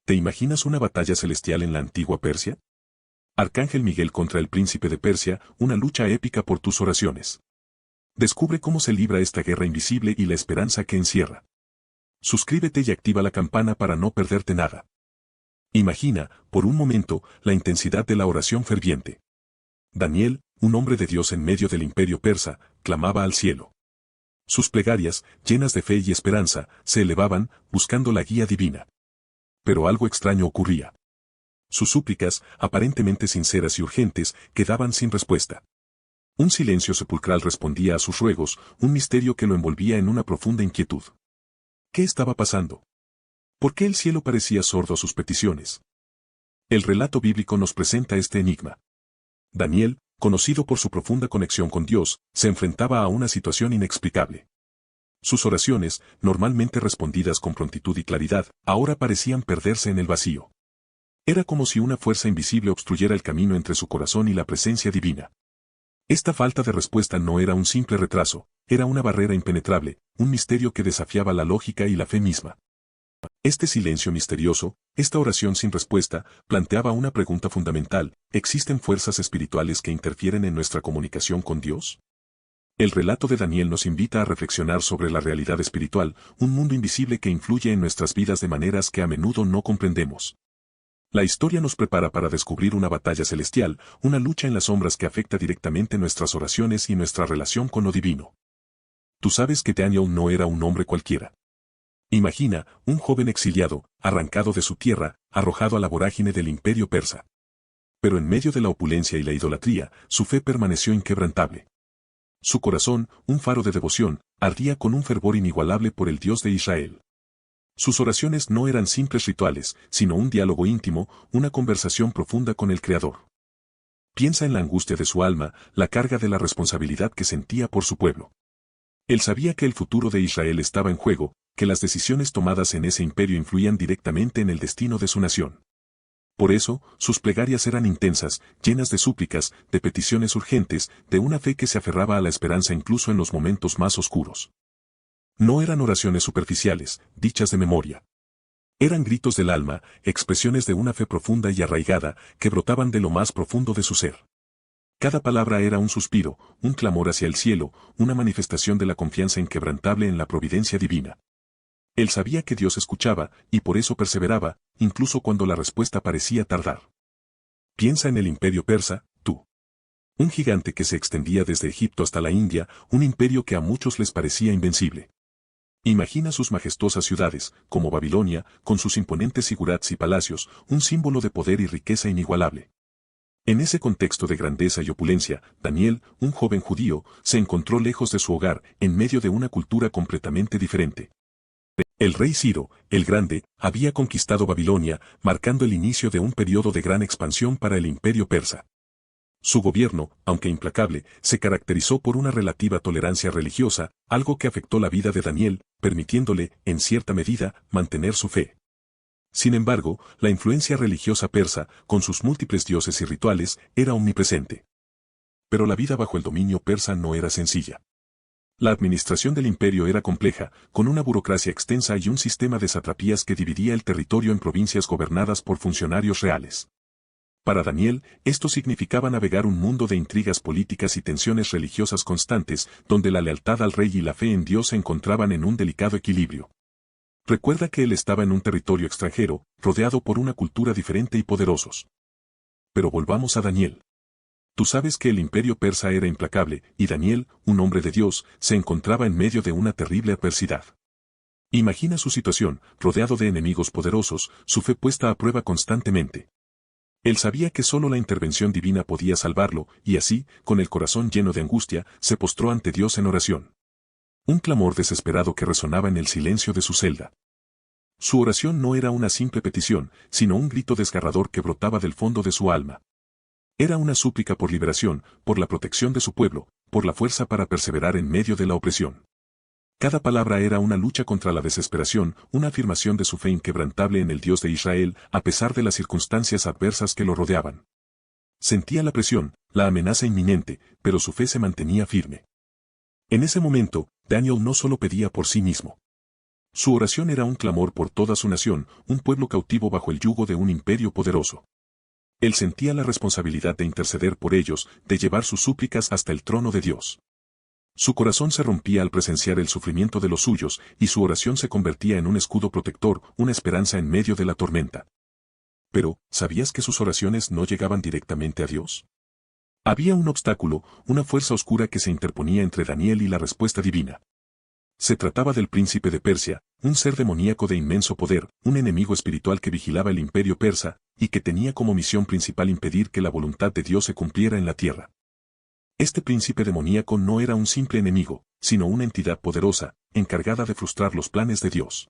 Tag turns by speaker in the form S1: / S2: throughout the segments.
S1: ¿Te imaginas una batalla celestial en la antigua Persia? Arcángel Miguel contra el príncipe de Persia, una lucha épica por tus oraciones. Descubre cómo se libra esta guerra invisible y la esperanza que encierra. Suscríbete y activa la campana para no perderte nada. Imagina, por un momento, la intensidad de la oración ferviente. Daniel, un hombre de Dios en medio del imperio persa, clamaba al cielo. Sus plegarias, llenas de fe y esperanza, se elevaban, buscando la guía divina. Pero algo extraño ocurría. Sus súplicas, aparentemente sinceras y urgentes, quedaban sin respuesta. Un silencio sepulcral respondía a sus ruegos, un misterio que lo envolvía en una profunda inquietud. ¿Qué estaba pasando? ¿Por qué el cielo parecía sordo a sus peticiones? El relato bíblico nos presenta este enigma. Daniel, conocido por su profunda conexión con Dios, se enfrentaba a una situación inexplicable. Sus oraciones, normalmente respondidas con prontitud y claridad, ahora parecían perderse en el vacío. Era como si una fuerza invisible obstruyera el camino entre su corazón y la presencia divina. Esta falta de respuesta no era un simple retraso, era una barrera impenetrable, un misterio que desafiaba la lógica y la fe misma. Este silencio misterioso, esta oración sin respuesta, planteaba una pregunta fundamental: ¿existen fuerzas espirituales que interfieren en nuestra comunicación con Dios? El relato de Daniel nos invita a reflexionar sobre la realidad espiritual, un mundo invisible que influye en nuestras vidas de maneras que a menudo no comprendemos. La historia nos prepara para descubrir una batalla celestial, una lucha en las sombras que afecta directamente nuestras oraciones y nuestra relación con lo divino. Tú sabes que Daniel no era un hombre cualquiera. Imagina, un joven exiliado, arrancado de su tierra, arrojado a la vorágine del imperio persa. Pero en medio de la opulencia y la idolatría, su fe permaneció inquebrantable. Su corazón, un faro de devoción, ardía con un fervor inigualable por el Dios de Israel. Sus oraciones no eran simples rituales, sino un diálogo íntimo, una conversación profunda con el Creador. Piensa en la angustia de su alma, la carga de la responsabilidad que sentía por su pueblo. Él sabía que el futuro de Israel estaba en juego, que las decisiones tomadas en ese imperio influían directamente en el destino de su nación. Por eso, sus plegarias eran intensas, llenas de súplicas, de peticiones urgentes, de una fe que se aferraba a la esperanza incluso en los momentos más oscuros. No eran oraciones superficiales, dichas de memoria. Eran gritos del alma, expresiones de una fe profunda y arraigada, que brotaban de lo más profundo de su ser. Cada palabra era un suspiro, un clamor hacia el cielo, una manifestación de la confianza inquebrantable en la providencia divina. Él sabía que Dios escuchaba, y por eso perseveraba, incluso cuando la respuesta parecía tardar. Piensa en el imperio persa, tú. Un gigante que se extendía desde Egipto hasta la India, un imperio que a muchos les parecía invencible. Imagina sus majestuosas ciudades, como Babilonia, con sus imponentes zigurats y palacios, un símbolo de poder y riqueza inigualable. En ese contexto de grandeza y opulencia, Daniel, un joven judío, se encontró lejos de su hogar, en medio de una cultura completamente diferente. El rey Ciro, el Grande, había conquistado Babilonia, marcando el inicio de un periodo de gran expansión para el imperio persa. Su gobierno, aunque implacable, se caracterizó por una relativa tolerancia religiosa, algo que afectó la vida de Daniel, permitiéndole, en cierta medida, mantener su fe. Sin embargo, la influencia religiosa persa, con sus múltiples dioses y rituales, era omnipresente. Pero la vida bajo el dominio persa no era sencilla. La administración del imperio era compleja, con una burocracia extensa y un sistema de satrapías que dividía el territorio en provincias gobernadas por funcionarios reales. Para Daniel, esto significaba navegar un mundo de intrigas políticas y tensiones religiosas constantes, donde la lealtad al rey y la fe en Dios se encontraban en un delicado equilibrio. Recuerda que él estaba en un territorio extranjero, rodeado por una cultura diferente y poderosos. Pero volvamos a Daniel. Tú sabes que el imperio persa era implacable, y Daniel, un hombre de Dios, se encontraba en medio de una terrible adversidad. Imagina su situación, rodeado de enemigos poderosos, su fe puesta a prueba constantemente. Él sabía que solo la intervención divina podía salvarlo, y así, con el corazón lleno de angustia, se postró ante Dios en oración. Un clamor desesperado que resonaba en el silencio de su celda. Su oración no era una simple petición, sino un grito desgarrador que brotaba del fondo de su alma. Era una súplica por liberación, por la protección de su pueblo, por la fuerza para perseverar en medio de la opresión. Cada palabra era una lucha contra la desesperación, una afirmación de su fe inquebrantable en el Dios de Israel, a pesar de las circunstancias adversas que lo rodeaban. Sentía la presión, la amenaza inminente, pero su fe se mantenía firme. En ese momento, Daniel no solo pedía por sí mismo. Su oración era un clamor por toda su nación, un pueblo cautivo bajo el yugo de un imperio poderoso. Él sentía la responsabilidad de interceder por ellos, de llevar sus súplicas hasta el trono de Dios. Su corazón se rompía al presenciar el sufrimiento de los suyos, y su oración se convertía en un escudo protector, una esperanza en medio de la tormenta. Pero, ¿sabías que sus oraciones no llegaban directamente a Dios? Había un obstáculo, una fuerza oscura que se interponía entre Daniel y la respuesta divina. Se trataba del príncipe de Persia, un ser demoníaco de inmenso poder, un enemigo espiritual que vigilaba el imperio persa, y que tenía como misión principal impedir que la voluntad de Dios se cumpliera en la tierra. Este príncipe demoníaco no era un simple enemigo, sino una entidad poderosa, encargada de frustrar los planes de Dios.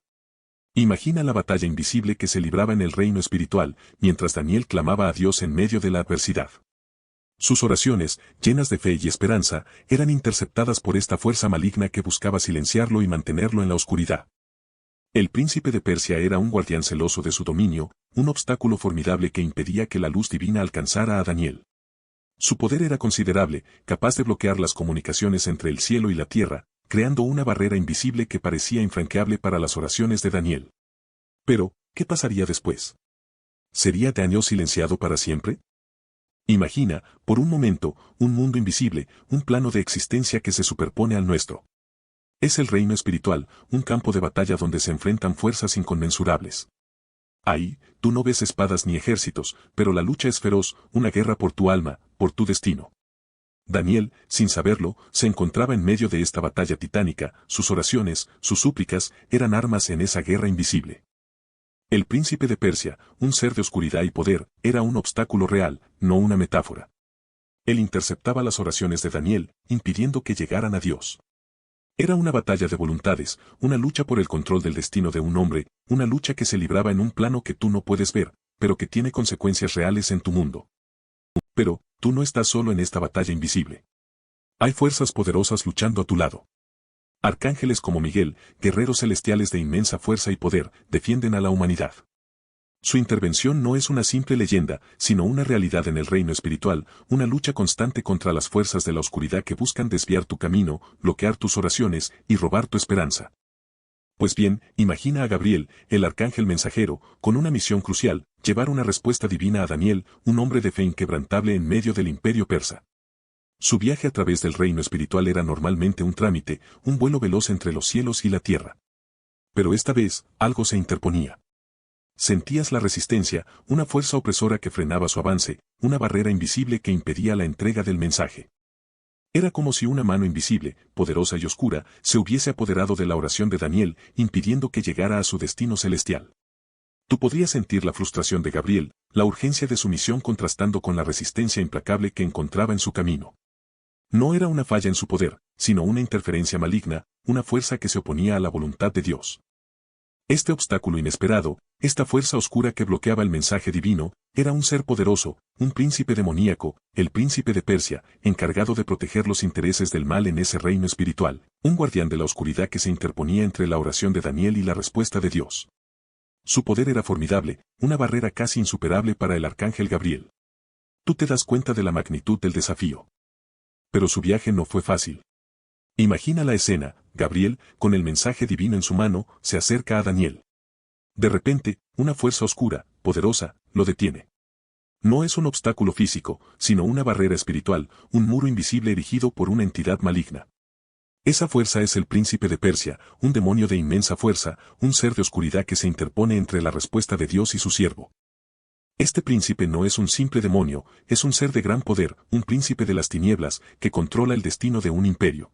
S1: Imagina la batalla invisible que se libraba en el reino espiritual, mientras Daniel clamaba a Dios en medio de la adversidad. Sus oraciones, llenas de fe y esperanza, eran interceptadas por esta fuerza maligna que buscaba silenciarlo y mantenerlo en la oscuridad. El príncipe de Persia era un guardián celoso de su dominio, un obstáculo formidable que impedía que la luz divina alcanzara a Daniel. Su poder era considerable, capaz de bloquear las comunicaciones entre el cielo y la tierra, creando una barrera invisible que parecía infranqueable para las oraciones de Daniel. Pero, ¿qué pasaría después? ¿Sería Daniel silenciado para siempre? Imagina, por un momento, un mundo invisible, un plano de existencia que se superpone al nuestro. Es el reino espiritual, un campo de batalla donde se enfrentan fuerzas inconmensurables. Ahí, tú no ves espadas ni ejércitos, pero la lucha es feroz, una guerra por tu alma, por tu destino. Daniel, sin saberlo, se encontraba en medio de esta batalla titánica, sus oraciones, sus súplicas, eran armas en esa guerra invisible. El príncipe de Persia, un ser de oscuridad y poder, era un obstáculo real, no una metáfora. Él interceptaba las oraciones de Daniel, impidiendo que llegaran a Dios. Era una batalla de voluntades, una lucha por el control del destino de un hombre, una lucha que se libraba en un plano que tú no puedes ver, pero que tiene consecuencias reales en tu mundo. Pero, tú no estás solo en esta batalla invisible. Hay fuerzas poderosas luchando a tu lado. Arcángeles como Miguel, guerreros celestiales de inmensa fuerza y poder, defienden a la humanidad. Su intervención no es una simple leyenda, sino una realidad en el reino espiritual, una lucha constante contra las fuerzas de la oscuridad que buscan desviar tu camino, bloquear tus oraciones y robar tu esperanza. Pues bien, imagina a Gabriel, el arcángel mensajero, con una misión crucial, llevar una respuesta divina a Daniel, un hombre de fe inquebrantable en medio del imperio persa. Su viaje a través del reino espiritual era normalmente un trámite, un vuelo veloz entre los cielos y la tierra. Pero esta vez, algo se interponía. Sentías la resistencia, una fuerza opresora que frenaba su avance, una barrera invisible que impedía la entrega del mensaje. Era como si una mano invisible, poderosa y oscura, se hubiese apoderado de la oración de Daniel, impidiendo que llegara a su destino celestial. Tú podrías sentir la frustración de Gabriel, la urgencia de su misión contrastando con la resistencia implacable que encontraba en su camino. No era una falla en su poder, sino una interferencia maligna, una fuerza que se oponía a la voluntad de Dios. Este obstáculo inesperado, esta fuerza oscura que bloqueaba el mensaje divino, era un ser poderoso, un príncipe demoníaco, el príncipe de Persia, encargado de proteger los intereses del mal en ese reino espiritual, un guardián de la oscuridad que se interponía entre la oración de Daniel y la respuesta de Dios. Su poder era formidable, una barrera casi insuperable para el arcángel Gabriel. Tú te das cuenta de la magnitud del desafío. Pero su viaje no fue fácil. Imagina la escena, Gabriel, con el mensaje divino en su mano, se acerca a Daniel. De repente, una fuerza oscura, poderosa, lo detiene. No es un obstáculo físico, sino una barrera espiritual, un muro invisible erigido por una entidad maligna. Esa fuerza es el príncipe de Persia, un demonio de inmensa fuerza, un ser de oscuridad que se interpone entre la respuesta de Dios y su siervo. Este príncipe no es un simple demonio, es un ser de gran poder, un príncipe de las tinieblas, que controla el destino de un imperio.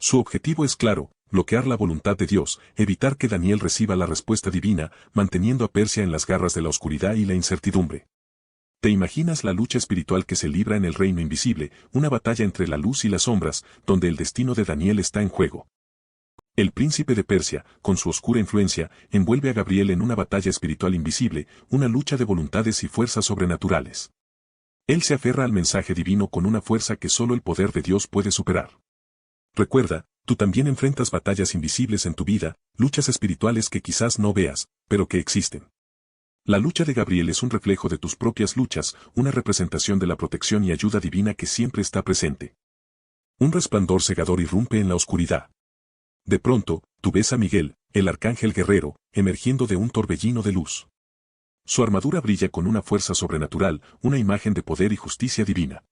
S1: Su objetivo es claro, bloquear la voluntad de Dios, evitar que Daniel reciba la respuesta divina, manteniendo a Persia en las garras de la oscuridad y la incertidumbre. ¿Te imaginas la lucha espiritual que se libra en el reino invisible, una batalla entre la luz y las sombras, donde el destino de Daniel está en juego? El príncipe de Persia, con su oscura influencia, envuelve a Gabriel en una batalla espiritual invisible, una lucha de voluntades y fuerzas sobrenaturales. Él se aferra al mensaje divino con una fuerza que solo el poder de Dios puede superar. Recuerda, tú también enfrentas batallas invisibles en tu vida, luchas espirituales que quizás no veas, pero que existen. La lucha de Gabriel es un reflejo de tus propias luchas, una representación de la protección y ayuda divina que siempre está presente. Un resplandor cegador irrumpe en la oscuridad. De pronto, tú ves a Miguel, el arcángel guerrero, emergiendo de un torbellino de luz. Su armadura brilla con una fuerza sobrenatural, una imagen de poder y justicia divina.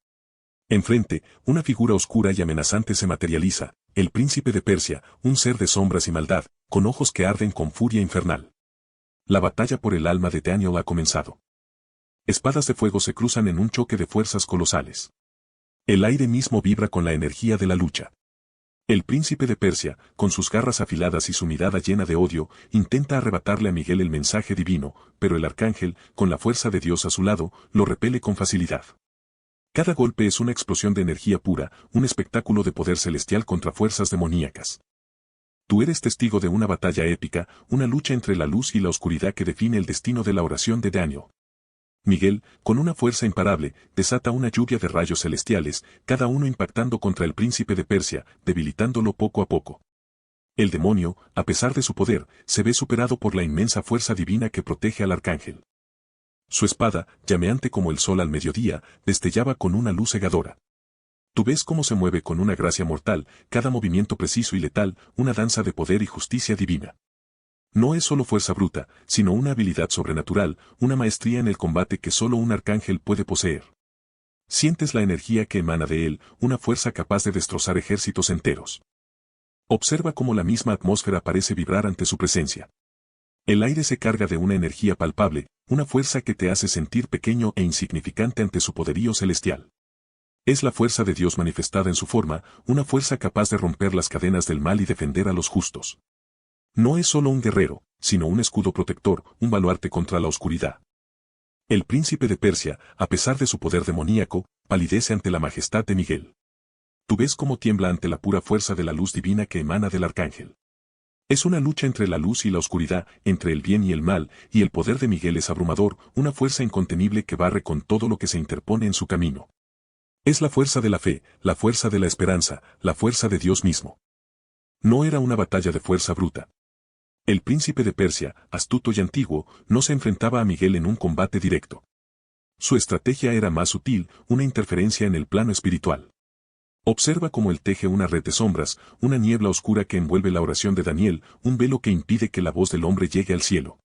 S1: Enfrente, una figura oscura y amenazante se materializa, el príncipe de Persia, un ser de sombras y maldad, con ojos que arden con furia infernal. La batalla por el alma de Daniel ha comenzado. Espadas de fuego se cruzan en un choque de fuerzas colosales. El aire mismo vibra con la energía de la lucha. El príncipe de Persia, con sus garras afiladas y su mirada llena de odio, intenta arrebatarle a Miguel el mensaje divino, pero el arcángel, con la fuerza de Dios a su lado, lo repele con facilidad. Cada golpe es una explosión de energía pura, un espectáculo de poder celestial contra fuerzas demoníacas. Tú eres testigo de una batalla épica, una lucha entre la luz y la oscuridad que define el destino de la oración de Daniel. Miguel, con una fuerza imparable, desata una lluvia de rayos celestiales, cada uno impactando contra el príncipe de Persia, debilitándolo poco a poco. El demonio, a pesar de su poder, se ve superado por la inmensa fuerza divina que protege al arcángel. Su espada, llameante como el sol al mediodía, destellaba con una luz cegadora. Tú ves cómo se mueve con una gracia mortal, cada movimiento preciso y letal, una danza de poder y justicia divina. No es solo fuerza bruta, sino una habilidad sobrenatural, una maestría en el combate que solo un arcángel puede poseer. Sientes la energía que emana de él, una fuerza capaz de destrozar ejércitos enteros. Observa cómo la misma atmósfera parece vibrar ante su presencia. El aire se carga de una energía palpable, una fuerza que te hace sentir pequeño e insignificante ante su poderío celestial. Es la fuerza de Dios manifestada en su forma, una fuerza capaz de romper las cadenas del mal y defender a los justos. No es solo un guerrero, sino un escudo protector, un baluarte contra la oscuridad. El príncipe de Persia, a pesar de su poder demoníaco, palidece ante la majestad de Miguel. Tú ves cómo tiembla ante la pura fuerza de la luz divina que emana del arcángel. Es una lucha entre la luz y la oscuridad, entre el bien y el mal, y el poder de Miguel es abrumador, una fuerza incontenible que barre con todo lo que se interpone en su camino. Es la fuerza de la fe, la fuerza de la esperanza, la fuerza de Dios mismo. No era una batalla de fuerza bruta. El príncipe de Persia, astuto y antiguo, no se enfrentaba a Miguel en un combate directo. Su estrategia era más sutil, una interferencia en el plano espiritual. Observa cómo él teje una red de sombras, una niebla oscura que envuelve la oración de Daniel, un velo que impide que la voz del hombre llegue al cielo.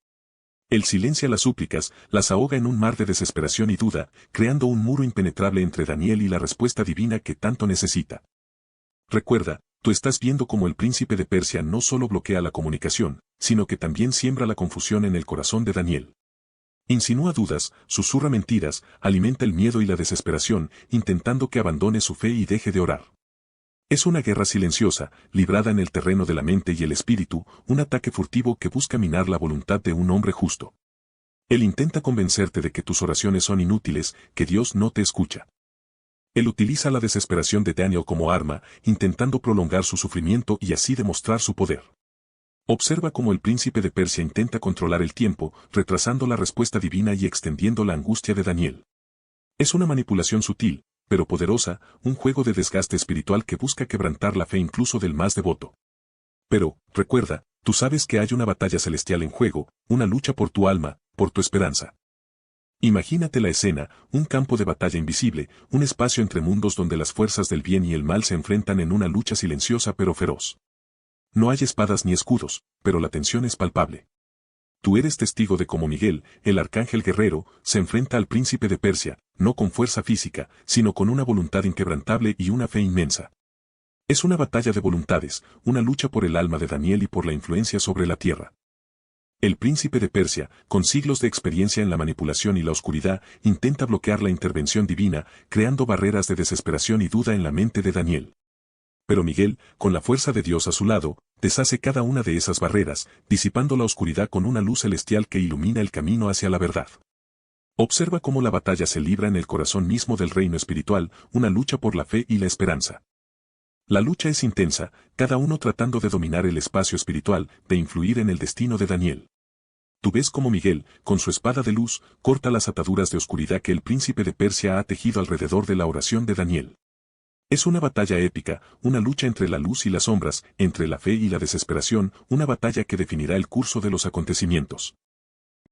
S1: Él silencia las súplicas, las ahoga en un mar de desesperación y duda, creando un muro impenetrable entre Daniel y la respuesta divina que tanto necesita. Recuerda, tú estás viendo cómo el príncipe de Persia no solo bloquea la comunicación, sino que también siembra la confusión en el corazón de Daniel. Insinúa dudas, susurra mentiras, alimenta el miedo y la desesperación, intentando que abandone su fe y deje de orar. Es una guerra silenciosa, librada en el terreno de la mente y el espíritu, un ataque furtivo que busca minar la voluntad de un hombre justo. Él intenta convencerte de que tus oraciones son inútiles, que Dios no te escucha. Él utiliza la desesperación de Daniel como arma, intentando prolongar su sufrimiento y así demostrar su poder. Observa cómo el príncipe de Persia intenta controlar el tiempo, retrasando la respuesta divina y extendiendo la angustia de Daniel. Es una manipulación sutil, pero poderosa, un juego de desgaste espiritual que busca quebrantar la fe incluso del más devoto. Pero, recuerda, tú sabes que hay una batalla celestial en juego, una lucha por tu alma, por tu esperanza. Imagínate la escena, un campo de batalla invisible, un espacio entre mundos donde las fuerzas del bien y el mal se enfrentan en una lucha silenciosa pero feroz. No hay espadas ni escudos, pero la tensión es palpable. Tú eres testigo de cómo Miguel, el arcángel guerrero, se enfrenta al príncipe de Persia, no con fuerza física, sino con una voluntad inquebrantable y una fe inmensa. Es una batalla de voluntades, una lucha por el alma de Daniel y por la influencia sobre la tierra. El príncipe de Persia, con siglos de experiencia en la manipulación y la oscuridad, intenta bloquear la intervención divina, creando barreras de desesperación y duda en la mente de Daniel. Pero Miguel, con la fuerza de Dios a su lado, deshace cada una de esas barreras, disipando la oscuridad con una luz celestial que ilumina el camino hacia la verdad. Observa cómo la batalla se libra en el corazón mismo del reino espiritual, una lucha por la fe y la esperanza. La lucha es intensa, cada uno tratando de dominar el espacio espiritual, de influir en el destino de Daniel. Tú ves cómo Miguel, con su espada de luz, corta las ataduras de oscuridad que el príncipe de Persia ha tejido alrededor de la oración de Daniel. Es una batalla épica, una lucha entre la luz y las sombras, entre la fe y la desesperación, una batalla que definirá el curso de los acontecimientos.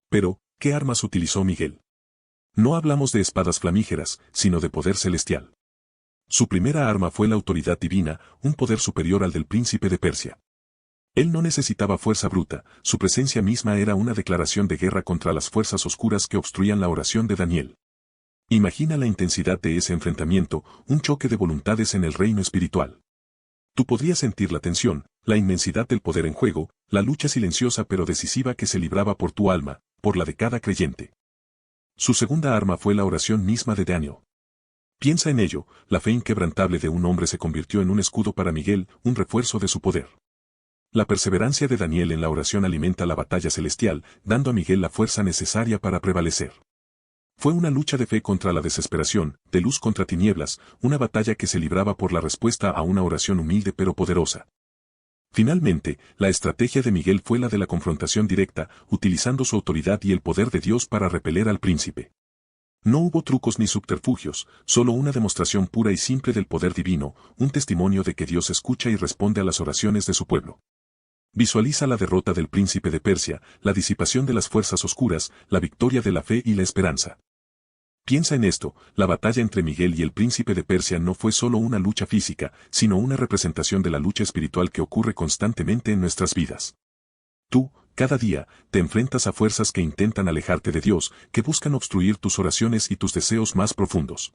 S1: Pero, ¿qué armas utilizó Miguel? No hablamos de espadas flamígeras, sino de poder celestial. Su primera arma fue la autoridad divina, un poder superior al del príncipe de Persia. Él no necesitaba fuerza bruta, su presencia misma era una declaración de guerra contra las fuerzas oscuras que obstruían la oración de Daniel. Imagina la intensidad de ese enfrentamiento, un choque de voluntades en el reino espiritual. Tú podrías sentir la tensión, la inmensidad del poder en juego, la lucha silenciosa pero decisiva que se libraba por tu alma, por la de cada creyente. Su segunda arma fue la oración misma de Daniel. Piensa en ello, la fe inquebrantable de un hombre se convirtió en un escudo para Miguel, un refuerzo de su poder. La perseverancia de Daniel en la oración alimenta la batalla celestial, dando a Miguel la fuerza necesaria para prevalecer. Fue una lucha de fe contra la desesperación, de luz contra tinieblas, una batalla que se libraba por la respuesta a una oración humilde pero poderosa. Finalmente, la estrategia de Miguel fue la de la confrontación directa, utilizando su autoridad y el poder de Dios para repeler al príncipe. No hubo trucos ni subterfugios, solo una demostración pura y simple del poder divino, un testimonio de que Dios escucha y responde a las oraciones de su pueblo. Visualiza la derrota del príncipe de Persia, la disipación de las fuerzas oscuras, la victoria de la fe y la esperanza. Piensa en esto, la batalla entre Miguel y el príncipe de Persia no fue solo una lucha física, sino una representación de la lucha espiritual que ocurre constantemente en nuestras vidas. Tú, cada día, te enfrentas a fuerzas que intentan alejarte de Dios, que buscan obstruir tus oraciones y tus deseos más profundos.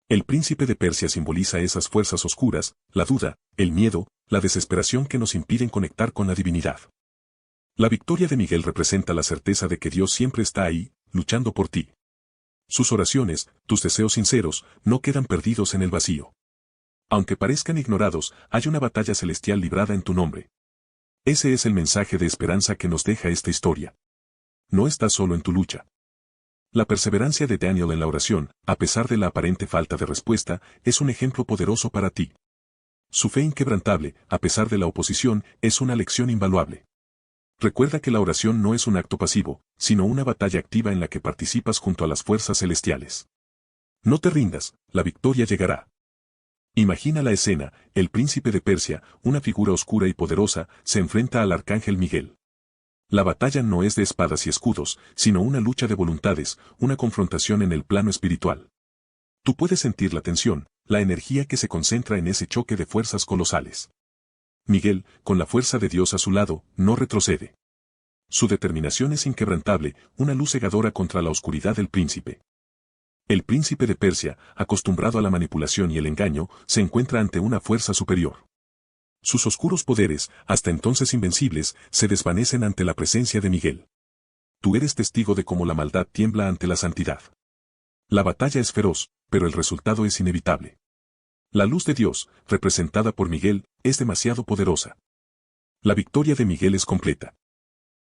S1: El príncipe de Persia simboliza esas fuerzas oscuras, la duda, el miedo, la desesperación que nos impiden conectar con la divinidad. La victoria de Miguel representa la certeza de que Dios siempre está ahí, luchando por ti. Sus oraciones, tus deseos sinceros, no quedan perdidos en el vacío. Aunque parezcan ignorados, hay una batalla celestial librada en tu nombre. Ese es el mensaje de esperanza que nos deja esta historia. No estás solo en tu lucha. La perseverancia de Daniel en la oración, a pesar de la aparente falta de respuesta, es un ejemplo poderoso para ti. Su fe inquebrantable, a pesar de la oposición, es una lección invaluable. Recuerda que la oración no es un acto pasivo, sino una batalla activa en la que participas junto a las fuerzas celestiales. No te rindas, la victoria llegará. Imagina la escena, el príncipe de Persia, una figura oscura y poderosa, se enfrenta al arcángel Miguel. La batalla no es de espadas y escudos, sino una lucha de voluntades, una confrontación en el plano espiritual. Tú puedes sentir la tensión, la energía que se concentra en ese choque de fuerzas colosales. Miguel, con la fuerza de Dios a su lado, no retrocede. Su determinación es inquebrantable, una luz cegadora contra la oscuridad del príncipe. El príncipe de Persia, acostumbrado a la manipulación y el engaño, se encuentra ante una fuerza superior. Sus oscuros poderes, hasta entonces invencibles, se desvanecen ante la presencia de Miguel. Tú eres testigo de cómo la maldad tiembla ante la santidad. La batalla es feroz, pero el resultado es inevitable. La luz de Dios, representada por Miguel, es demasiado poderosa. La victoria de Miguel es completa.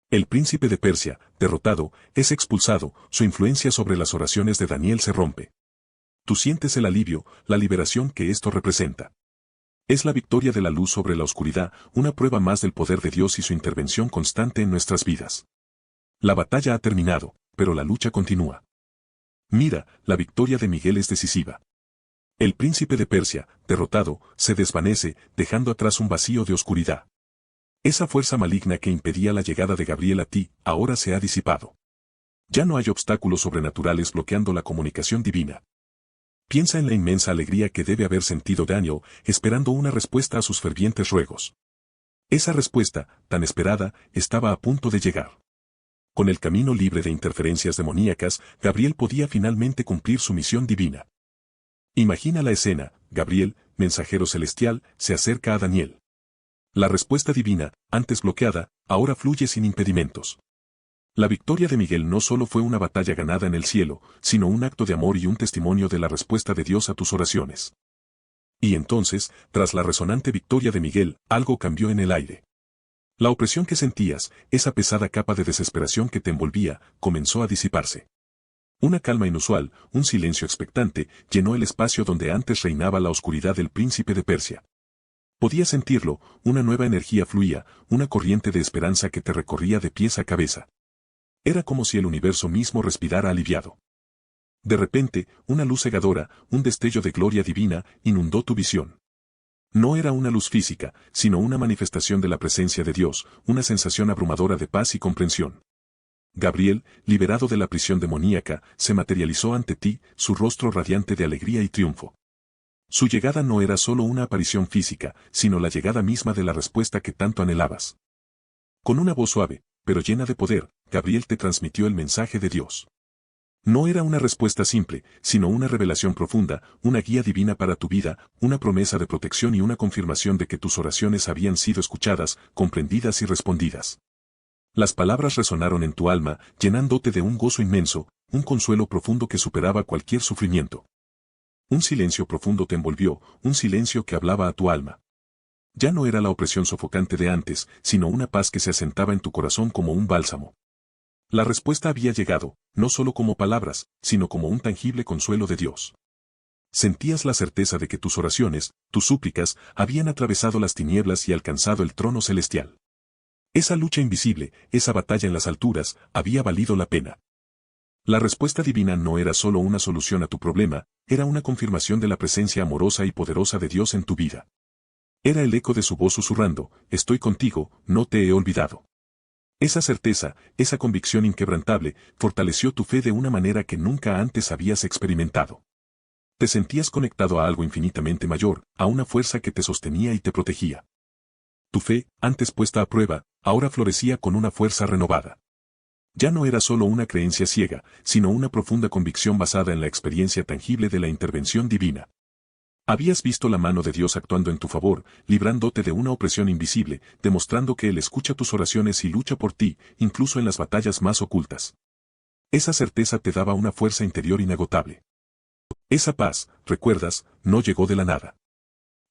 S1: El príncipe de Persia, derrotado, es expulsado, su influencia sobre las oraciones de Daniel se rompe. Tú sientes el alivio, la liberación que esto representa. Es la victoria de la luz sobre la oscuridad, una prueba más del poder de Dios y su intervención constante en nuestras vidas. La batalla ha terminado, pero la lucha continúa. Mira, la victoria de Miguel es decisiva. El príncipe de Persia, derrotado, se desvanece, dejando atrás un vacío de oscuridad. Esa fuerza maligna que impedía la llegada de Gabriel a ti, ahora se ha disipado. Ya no hay obstáculos sobrenaturales bloqueando la comunicación divina. Piensa en la inmensa alegría que debe haber sentido Daniel, esperando una respuesta a sus fervientes ruegos. Esa respuesta, tan esperada, estaba a punto de llegar. Con el camino libre de interferencias demoníacas, Gabriel podía finalmente cumplir su misión divina. Imagina la escena, Gabriel, mensajero celestial, se acerca a Daniel. La respuesta divina, antes bloqueada, ahora fluye sin impedimentos. La victoria de Miguel no solo fue una batalla ganada en el cielo, sino un acto de amor y un testimonio de la respuesta de Dios a tus oraciones. Y entonces, tras la resonante victoria de Miguel, algo cambió en el aire. La opresión que sentías, esa pesada capa de desesperación que te envolvía, comenzó a disiparse. Una calma inusual, un silencio expectante, llenó el espacio donde antes reinaba la oscuridad del príncipe de Persia. Podías sentirlo, una nueva energía fluía, una corriente de esperanza que te recorría de pies a cabeza. Era como si el universo mismo respirara aliviado. De repente, una luz cegadora, un destello de gloria divina, inundó tu visión. No era una luz física, sino una manifestación de la presencia de Dios, una sensación abrumadora de paz y comprensión. Gabriel, liberado de la prisión demoníaca, se materializó ante ti, su rostro radiante de alegría y triunfo. Su llegada no era solo una aparición física, sino la llegada misma de la respuesta que tanto anhelabas. Con una voz suave, pero llena de poder, Gabriel te transmitió el mensaje de Dios. No era una respuesta simple, sino una revelación profunda, una guía divina para tu vida, una promesa de protección y una confirmación de que tus oraciones habían sido escuchadas, comprendidas y respondidas. Las palabras resonaron en tu alma, llenándote de un gozo inmenso, un consuelo profundo que superaba cualquier sufrimiento. Un silencio profundo te envolvió, un silencio que hablaba a tu alma. Ya no era la opresión sofocante de antes, sino una paz que se asentaba en tu corazón como un bálsamo. La respuesta había llegado, no solo como palabras, sino como un tangible consuelo de Dios. Sentías la certeza de que tus oraciones, tus súplicas, habían atravesado las tinieblas y alcanzado el trono celestial. Esa lucha invisible, esa batalla en las alturas, había valido la pena. La respuesta divina no era solo una solución a tu problema, era una confirmación de la presencia amorosa y poderosa de Dios en tu vida. Era el eco de su voz susurrando, estoy contigo, no te he olvidado. Esa certeza, esa convicción inquebrantable, fortaleció tu fe de una manera que nunca antes habías experimentado. Te sentías conectado a algo infinitamente mayor, a una fuerza que te sostenía y te protegía. Tu fe, antes puesta a prueba, ahora florecía con una fuerza renovada. Ya no era solo una creencia ciega, sino una profunda convicción basada en la experiencia tangible de la intervención divina. Habías visto la mano de Dios actuando en tu favor, librándote de una opresión invisible, demostrando que Él escucha tus oraciones y lucha por ti, incluso en las batallas más ocultas. Esa certeza te daba una fuerza interior inagotable. Esa paz, recuerdas, no llegó de la nada.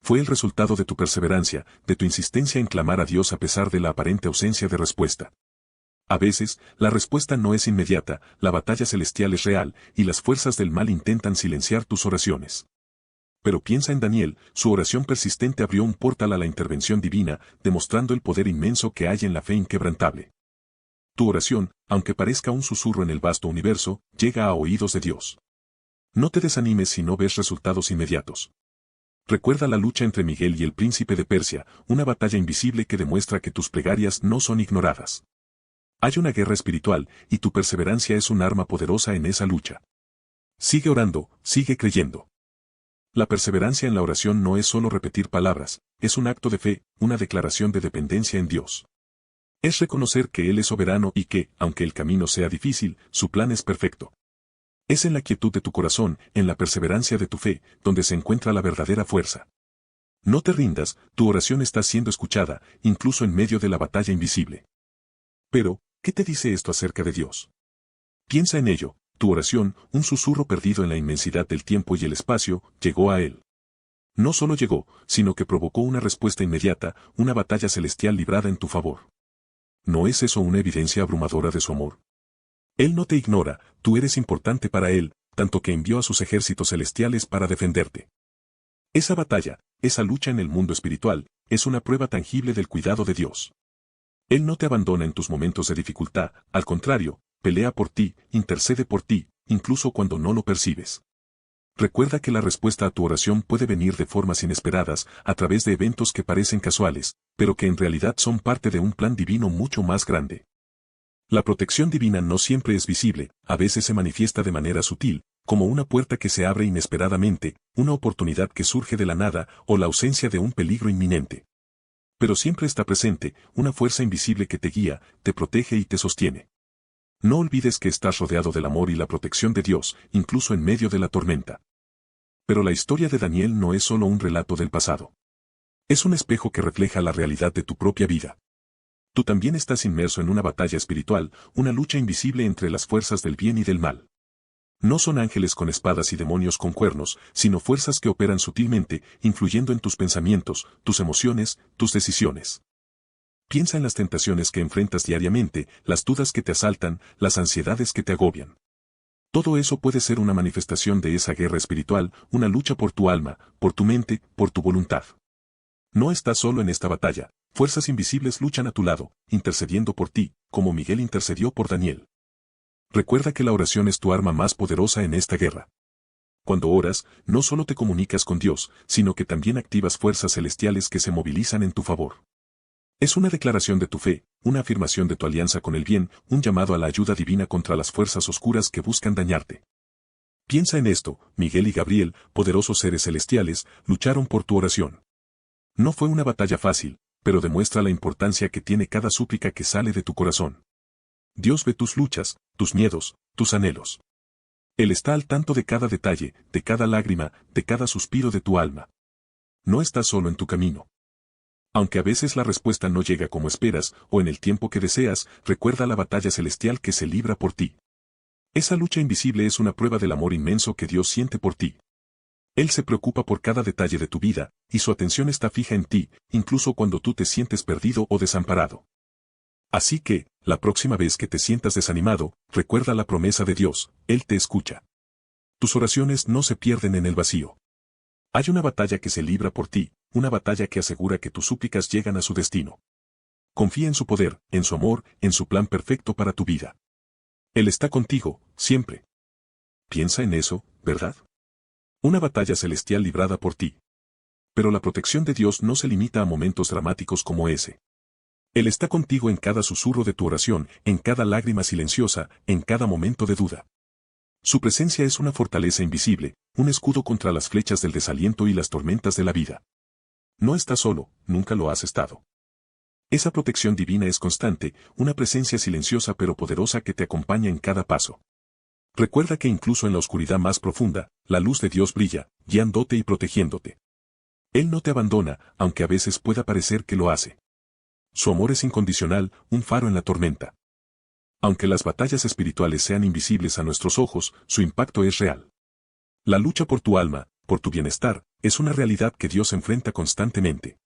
S1: Fue el resultado de tu perseverancia, de tu insistencia en clamar a Dios a pesar de la aparente ausencia de respuesta. A veces, la respuesta no es inmediata, la batalla celestial es real, y las fuerzas del mal intentan silenciar tus oraciones. Pero piensa en Daniel, su oración persistente abrió un portal a la intervención divina, demostrando el poder inmenso que hay en la fe inquebrantable. Tu oración, aunque parezca un susurro en el vasto universo, llega a oídos de Dios. No te desanimes si no ves resultados inmediatos. Recuerda la lucha entre Miguel y el príncipe de Persia, una batalla invisible que demuestra que tus plegarias no son ignoradas. Hay una guerra espiritual, y tu perseverancia es un arma poderosa en esa lucha. Sigue orando, sigue creyendo. La perseverancia en la oración no es solo repetir palabras, es un acto de fe, una declaración de dependencia en Dios. Es reconocer que Él es soberano y que, aunque el camino sea difícil, su plan es perfecto. Es en la quietud de tu corazón, en la perseverancia de tu fe, donde se encuentra la verdadera fuerza. No te rindas, tu oración está siendo escuchada, incluso en medio de la batalla invisible. Pero, ¿qué te dice esto acerca de Dios? Piensa en ello. Tu oración, un susurro perdido en la inmensidad del tiempo y el espacio, llegó a Él. No solo llegó, sino que provocó una respuesta inmediata, una batalla celestial librada en tu favor. ¿No es eso una evidencia abrumadora de su amor? Él no te ignora, tú eres importante para Él, tanto que envió a sus ejércitos celestiales para defenderte. Esa batalla, esa lucha en el mundo espiritual, es una prueba tangible del cuidado de Dios. Él no te abandona en tus momentos de dificultad, al contrario, pelea por ti, intercede por ti, incluso cuando no lo percibes. Recuerda que la respuesta a tu oración puede venir de formas inesperadas, a través de eventos que parecen casuales, pero que en realidad son parte de un plan divino mucho más grande. La protección divina no siempre es visible, a veces se manifiesta de manera sutil, como una puerta que se abre inesperadamente, una oportunidad que surge de la nada o la ausencia de un peligro inminente. Pero siempre está presente, una fuerza invisible que te guía, te protege y te sostiene. No olvides que estás rodeado del amor y la protección de Dios, incluso en medio de la tormenta. Pero la historia de Daniel no es solo un relato del pasado. Es un espejo que refleja la realidad de tu propia vida. Tú también estás inmerso en una batalla espiritual, una lucha invisible entre las fuerzas del bien y del mal. No son ángeles con espadas y demonios con cuernos, sino fuerzas que operan sutilmente, influyendo en tus pensamientos, tus emociones, tus decisiones. Piensa en las tentaciones que enfrentas diariamente, las dudas que te asaltan, las ansiedades que te agobian. Todo eso puede ser una manifestación de esa guerra espiritual, una lucha por tu alma, por tu mente, por tu voluntad. No estás solo en esta batalla, fuerzas invisibles luchan a tu lado, intercediendo por ti, como Miguel intercedió por Daniel. Recuerda que la oración es tu arma más poderosa en esta guerra. Cuando oras, no solo te comunicas con Dios, sino que también activas fuerzas celestiales que se movilizan en tu favor. Es una declaración de tu fe, una afirmación de tu alianza con el bien, un llamado a la ayuda divina contra las fuerzas oscuras que buscan dañarte. Piensa en esto, Miguel y Gabriel, poderosos seres celestiales, lucharon por tu oración. No fue una batalla fácil, pero demuestra la importancia que tiene cada súplica que sale de tu corazón. Dios ve tus luchas, tus miedos, tus anhelos. Él está al tanto de cada detalle, de cada lágrima, de cada suspiro de tu alma. No estás solo en tu camino. Aunque a veces la respuesta no llega como esperas o en el tiempo que deseas, recuerda la batalla celestial que se libra por ti. Esa lucha invisible es una prueba del amor inmenso que Dios siente por ti. Él se preocupa por cada detalle de tu vida, y su atención está fija en ti, incluso cuando tú te sientes perdido o desamparado. Así que, la próxima vez que te sientas desanimado, recuerda la promesa de Dios, Él te escucha. Tus oraciones no se pierden en el vacío. Hay una batalla que se libra por ti, una batalla que asegura que tus súplicas llegan a su destino. Confía en su poder, en su amor, en su plan perfecto para tu vida. Él está contigo, siempre. Piensa en eso, ¿verdad? Una batalla celestial librada por ti. Pero la protección de Dios no se limita a momentos dramáticos como ese. Él está contigo en cada susurro de tu oración, en cada lágrima silenciosa, en cada momento de duda. Su presencia es una fortaleza invisible, un escudo contra las flechas del desaliento y las tormentas de la vida. No estás solo, nunca lo has estado. Esa protección divina es constante, una presencia silenciosa pero poderosa que te acompaña en cada paso. Recuerda que incluso en la oscuridad más profunda, la luz de Dios brilla, guiándote y protegiéndote. Él no te abandona, aunque a veces pueda parecer que lo hace. Su amor es incondicional, un faro en la tormenta. Aunque las batallas espirituales sean invisibles a nuestros ojos, su impacto es real. La lucha por tu alma, por tu bienestar, es una realidad que Dios enfrenta constantemente.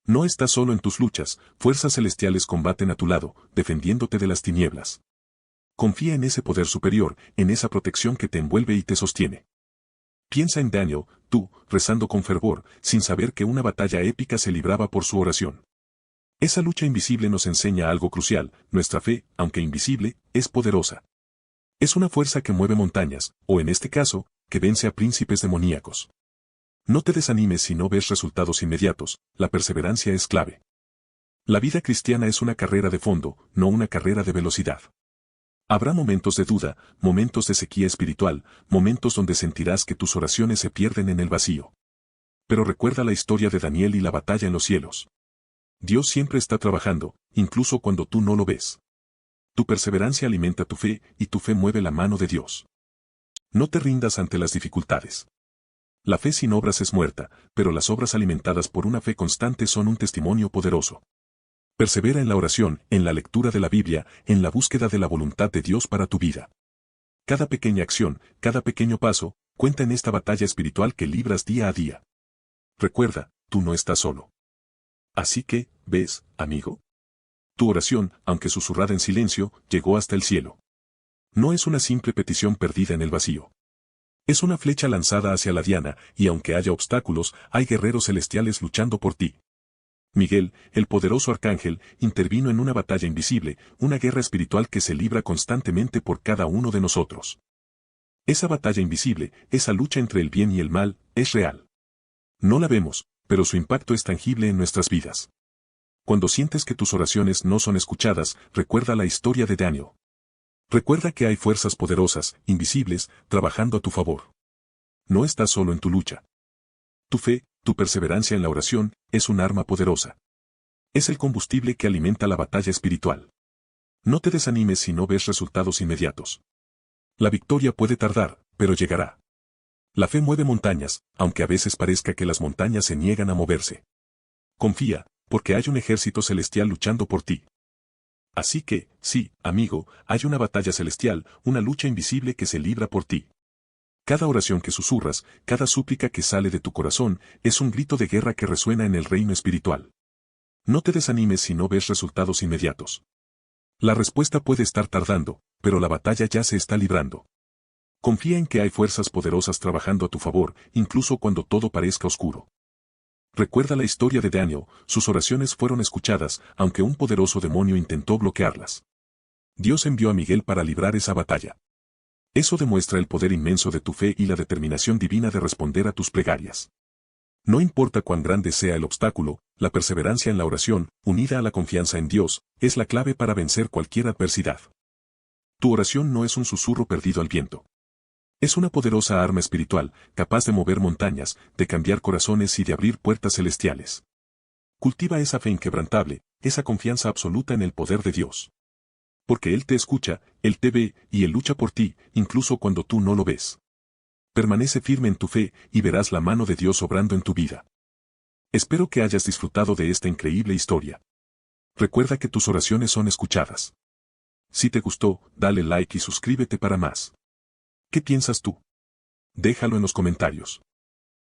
S1: No estás solo en tus luchas, fuerzas celestiales combaten a tu lado, defendiéndote de las tinieblas. Confía en ese poder superior, en esa protección que te envuelve y te sostiene. Piensa en Daniel, tú, rezando con fervor, sin saber que una batalla épica se libraba por su oración. Esa lucha invisible nos enseña algo crucial, nuestra fe, aunque invisible, es poderosa. Es una fuerza que mueve montañas, o en este caso, que vence a príncipes demoníacos. No te desanimes si no ves resultados inmediatos, la perseverancia es clave. La vida cristiana es una carrera de fondo, no una carrera de velocidad. Habrá momentos de duda, momentos de sequía espiritual, momentos donde sentirás que tus oraciones se pierden en el vacío. Pero recuerda la historia de Daniel y la batalla en los cielos. Dios siempre está trabajando, incluso cuando tú no lo ves. Tu perseverancia alimenta tu fe, y tu fe mueve la mano de Dios. No te rindas ante las dificultades. La fe sin obras es muerta, pero las obras alimentadas por una fe constante son un testimonio poderoso. Persevera en la oración, en la lectura de la Biblia, en la búsqueda de la voluntad de Dios para tu vida. Cada pequeña acción, cada pequeño paso, cuenta en esta batalla espiritual que libras día a día. Recuerda, tú no estás solo. Así que, ¿ves, amigo? Tu oración, aunque susurrada en silencio, llegó hasta el cielo. No es una simple petición perdida en el vacío. Es una flecha lanzada hacia la diana, y aunque haya obstáculos, hay guerreros celestiales luchando por ti. Miguel, el poderoso arcángel, intervino en una batalla invisible, una guerra espiritual que se libra constantemente por cada uno de nosotros. Esa batalla invisible, esa lucha entre el bien y el mal, es real. No la vemos, pero su impacto es tangible en nuestras vidas. Cuando sientes que tus oraciones no son escuchadas, recuerda la historia de Daniel. Recuerda que hay fuerzas poderosas, invisibles, trabajando a tu favor. No estás solo en tu lucha. Tu fe, tu perseverancia en la oración, es un arma poderosa. Es el combustible que alimenta la batalla espiritual. No te desanimes si no ves resultados inmediatos. La victoria puede tardar, pero llegará. La fe mueve montañas, aunque a veces parezca que las montañas se niegan a moverse. Confía, porque hay un ejército celestial luchando por ti. Así que, sí, amigo, hay una batalla celestial, una lucha invisible que se libra por ti. Cada oración que susurras, cada súplica que sale de tu corazón, es un grito de guerra que resuena en el reino espiritual. No te desanimes si no ves resultados inmediatos. La respuesta puede estar tardando, pero la batalla ya se está librando. Confía en que hay fuerzas poderosas trabajando a tu favor, incluso cuando todo parezca oscuro. Recuerda la historia de Daniel, sus oraciones fueron escuchadas, aunque un poderoso demonio intentó bloquearlas. Dios envió a Miguel para librar esa batalla. Eso demuestra el poder inmenso de tu fe y la determinación divina de responder a tus plegarias. No importa cuán grande sea el obstáculo, la perseverancia en la oración, unida a la confianza en Dios, es la clave para vencer cualquier adversidad. Tu oración no es un susurro perdido al viento. Es una poderosa arma espiritual, capaz de mover montañas, de cambiar corazones y de abrir puertas celestiales. Cultiva esa fe inquebrantable, esa confianza absoluta en el poder de Dios. Porque Él te escucha, Él te ve, y Él lucha por ti, incluso cuando tú no lo ves. Permanece firme en tu fe, y verás la mano de Dios obrando en tu vida. Espero que hayas disfrutado de esta increíble historia. Recuerda que tus oraciones son escuchadas. Si te gustó, dale like y suscríbete para más. ¿Qué piensas tú? Déjalo en los comentarios.